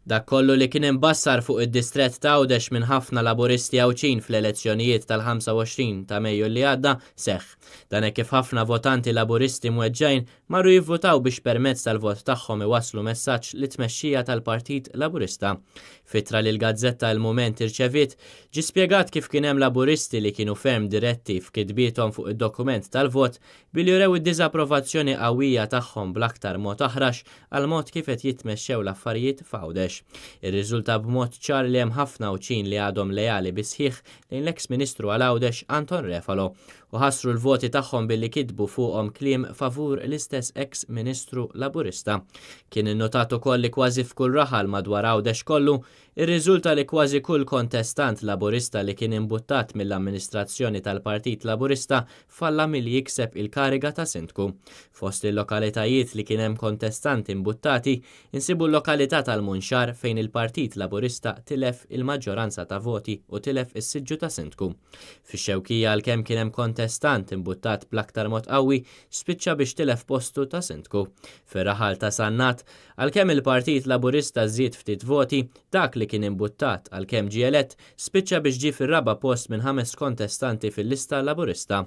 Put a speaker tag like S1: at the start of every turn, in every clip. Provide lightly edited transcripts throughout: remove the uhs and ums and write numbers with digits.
S1: Dak kollu li kien imbassar fuq id-distrett ta' Għawdex minn ħafna laboristi għawċin fl-elezzjonijiet tal-25 ta' Mejju li għadda seħħ. Dan kif ħafna votanti laboristi mweġġajn marru jivvotaw biex permezz tal-vot tagħhom iwasslu messaġġ li tmexxija tal-Partit Laburista. Fitra li l-Gazzetta Il-Mument irċevit ġi spjegat kif kien hemm laburisti li kienu ferm diretti f'kitbietom fuq id-dokument tal-vot billi jurew id-diżapprovazzjoni qawwija tagħhom bl-aktar mod aħrax għal mod kif qed jitmexxew l-affarijiet f'Għawdex. Ir-riżulta b'mod ċar li hemm ħafna Għawċin li għadhom lejali bisħiħ lejn l-eks Ministru għal Għawdex Anton Refalo u ħassru l-voti tagħhom billi kitbu fuqhom kliem favur l-istess eks Ministru Laburista. Kien innotat ukoll li kważi f'kull raħal madwar Għawdex kollu ir-riżulta li kważi kull kontestant laburista li kien imbuttat mill-amministrazzjoni tal-Partit Laburista falla milli jikseb il-kariga ta' sindku. Fost il-lokalitajiet li kien hemm kontestanti imbuttati insibu l-lokalità tal-Munxar fejn il-Partit Laburista tilef il-maġġoranza ta' voti u tilef is-siġġu ta' sindku. Fix-Xewkija għalkemm kien hemm kontestant imbuttat bl-aktar mod qawwi spiċċa biex tilef postu ta' sindku. Fir-raħal ta' Sannat għalkemm il-Partit Laburista żied ftit voti, dak li kien imbuttat għalkemm ġie elett spiċċa biex ġie fir-raba' post minn 5 kontestanti fil-lista Laburista.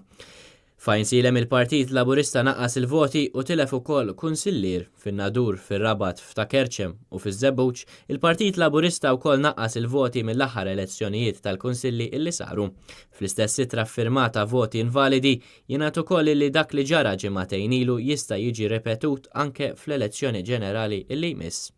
S1: F'Għajnsilem il-Partit Laburista naqqas il-voti u tilef ukoll kunsillier fin-Nadur, fir-Rabat, f'ta' Kerċem u fiż-Żebbuġ, il-Partit Laburista wkoll naqqas il-voti mill-aħħar elezzjonijiet tal-kunsilli illi saru. Fl-istess ittra ffirmata voti invalidi jingħad ukoll li dak li ġara ġimagħtejn ilu jista' jiġi ripetut anke fl-elezzjoni ġenerali illi jmiss.